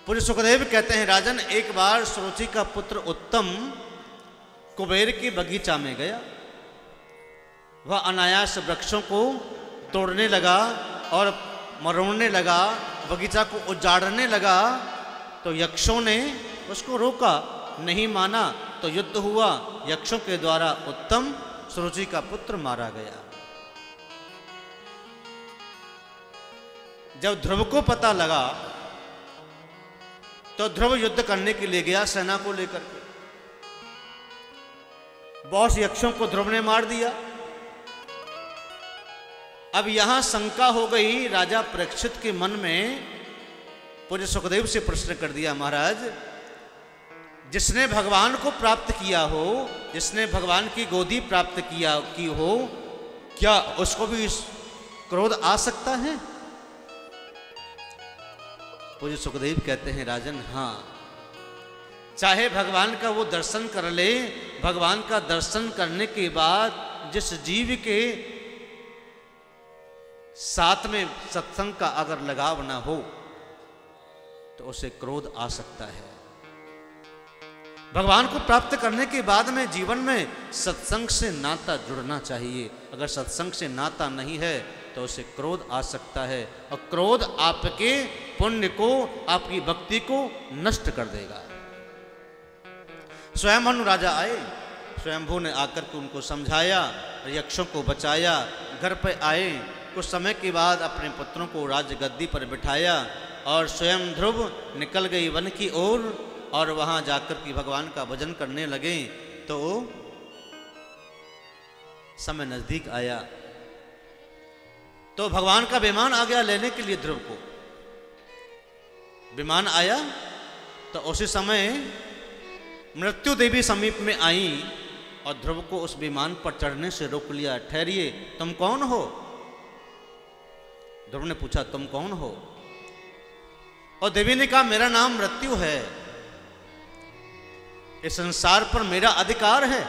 पूज्य सुखदेव कहते हैं, राजन एक बार सुरुचि का पुत्र उत्तम कुबेर के बगीचा में गया। वह अनायास वृक्षों को तोड़ने लगा और मरोड़ने लगा, बगीचा को उजाड़ने लगा। तो यक्षों ने उसको रोका, नहीं माना तो युद्ध हुआ। यक्षों के द्वारा उत्तम सुरुचि का पुत्र मारा गया। जब ध्रुव को पता लगा तो ध्रुव युद्ध करने के लिए गया सेना को लेकर के। बहुत से यक्षों को ध्रुव ने मार दिया। अब यहां शंका हो गई राजा परीक्षित के मन में। पूज्य सुखदेव से प्रश्न कर दिया, महाराज जिसने भगवान को प्राप्त किया हो, जिसने भगवान की गोदी प्राप्त की हो, क्या उसको भी क्रोध आ सकता है? पूज्य सुखदेव कहते हैं, राजन हाँ, चाहे भगवान का वो दर्शन कर ले, भगवान का दर्शन करने के बाद जिस जीव के साथ में सत्संग का अगर लगाव ना हो तो उसे क्रोध आ सकता है। भगवान को प्राप्त करने के बाद में जीवन में सत्संग से नाता जुड़ना चाहिए। अगर सत्संग से नाता नहीं है तो उसे क्रोध आ सकता है, और क्रोध आपके पुण्य को, आपकी भक्ति को नष्ट कर देगा। स्वयंभू राजा आए, स्वयंभू ने आकर के उनको समझाया, यक्षों को बचाया। घर पर आए, कुछ समय के बाद अपने पुत्रों को राज गद्दी पर बिठाया और स्वयं ध्रुव निकल गई वन की ओर और वहां जाकर के भगवान का भजन करने लगे। तो समय नजदीक आया तो भगवान का विमान आ गया लेने के लिए ध्रुव को। विमान आया तो उसी समय मृत्यु देवी समीप में आई और ध्रुव को उस विमान पर चढ़ने से रोक लिया। ठहरिए, तुम कौन हो? ध्रुव ने पूछा, तुम कौन हो? और देवी ने कहा, मेरा नाम मृत्यु है, इस संसार पर मेरा अधिकार है।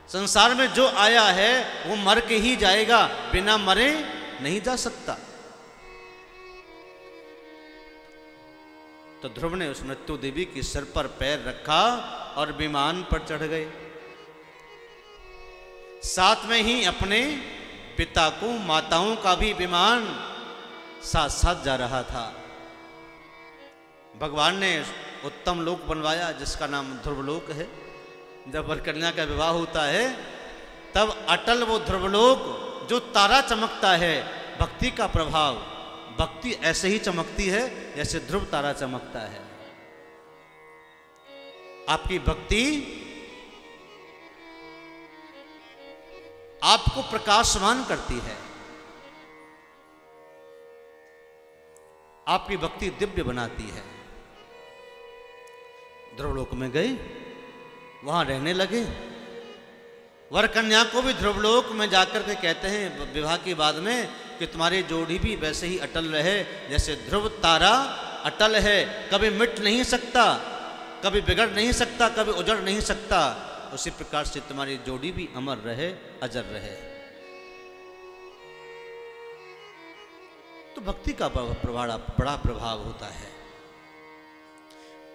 संसार में जो आया है वो मर के ही जाएगा, बिना मरे नहीं जा सकता। तो ध्रुव ने उस मृत्यु देवी के सिर पर पैर रखा और विमान पर चढ़ गए। साथ में ही अपने पिता को, माताओं का भी विमान साथ साथ जा रहा था। भगवान ने उत्तम लोक बनवाया जिसका नाम ध्रुवलोक है। जब वर कन्या का विवाह होता है तब अटल वो ध्रुवलोक, जो तारा चमकता है, भक्ति का प्रभाव, भक्ति ऐसे ही चमकती है जैसे ध्रुव तारा चमकता है। आपकी भक्ति आपको प्रकाशमान करती है, आपकी भक्ति दिव्य बनाती है। ध्रुवलोक में गए, वहां रहने लगे। वर कन्या को भी ध्रुवलोक में जाकर के कहते हैं विवाह के बाद में कि तुम्हारी जोड़ी भी वैसे ही अटल रहे जैसे ध्रुव तारा अटल है, कभी मिट नहीं सकता, कभी बिगड़ नहीं सकता, कभी उजड़ नहीं सकता। उसी प्रकार से तुम्हारी जोड़ी भी अमर रहे, अजर रहे। तो भक्ति का बड़ा प्रभाव होता है।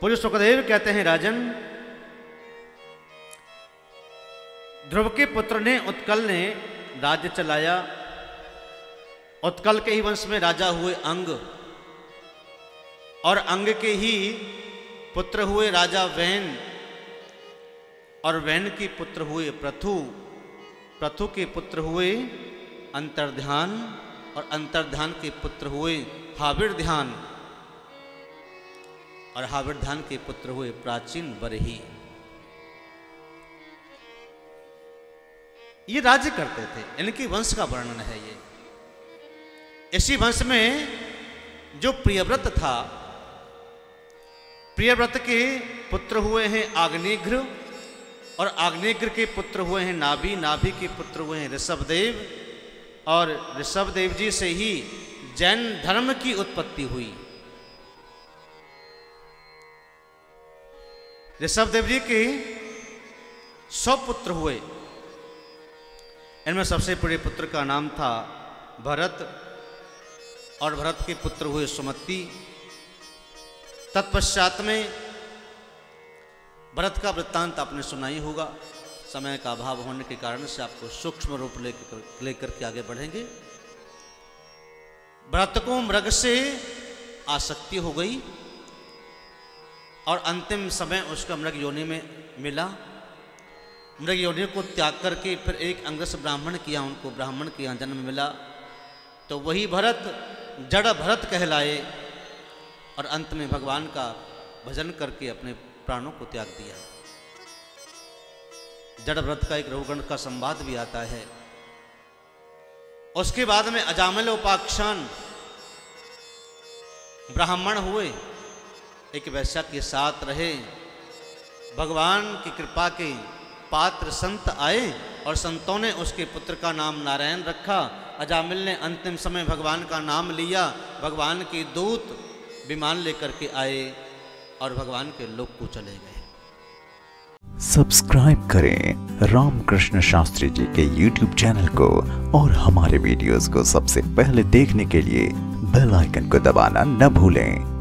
पूज्य सुखदेव कहते हैं, राजन ध्रुव के पुत्र ने, उत्कल ने राज्य चलाया। उत्कल के ही वंश में राजा हुए अंग, और अंग के ही पुत्र हुए राजा वैन, और वैन के पुत्र हुए पृथु, पृथु के पुत्र हुए अंतर्ध्यान, और अंतर्ध्यान के पुत्र हुए हाविर्ध्यान, और हाविर्ध्यान के पुत्र हुए प्राचीन बरही। ये राज्य करते थे, इनके वंश का वर्णन है ये। इसी वंश में जो प्रियव्रत था, प्रियव्रत के पुत्र हुए हैं आग्नेघ्र, और आग्नेघ्र के पुत्र हुए हैं नाभि, नाभि के पुत्र हुए हैं ऋषभदेव, और ऋषभदेव जी से ही जैन धर्म की उत्पत्ति हुई। ऋषभदेव जी के 100 पुत्र हुए। इनमें सबसे बड़े पुत्र का नाम था भरत, और भरत के पुत्र हुए सुमति, तत्पश्चात में भरत का वृत्तांत आपने सुना ही होगा। समय का अभाव होने के कारण से आपको सूक्ष्म रूप लेकर के आगे बढ़ेंगे। भरत को मृग से आसक्ति हो गई और अंतिम समय उसका मृग योनि में मिला। मृग योनि को त्याग करके फिर एक अंगरस ब्राह्मण किया, उनको ब्राह्मण के यहाँ जन्म मिला। तो वही भरत जड़ भरत कहलाए और अंत में भगवान का भजन करके अपने प्राणों को त्याग दिया। जड़ भरत का एक रघुगण का संवाद भी आता है। उसके बाद में अजामिल उपाख्यान ब्राह्मण हुए, एक वैश्या के साथ रहे। भगवान की कृपा के पात्र संत आए और संतों ने उसके पुत्र का नाम नारायण रखा। अजामिल ने अंतिम समय भगवान का नाम लिया। भगवान के दूत विमान लेकर के आए और भगवान के लोक को चले गए। सब्सक्राइब करें रामकृष्ण शास्त्री जी के YouTube चैनल को और हमारे वीडियोस को सबसे पहले देखने के लिए बेल आइकन को दबाना न भूलें।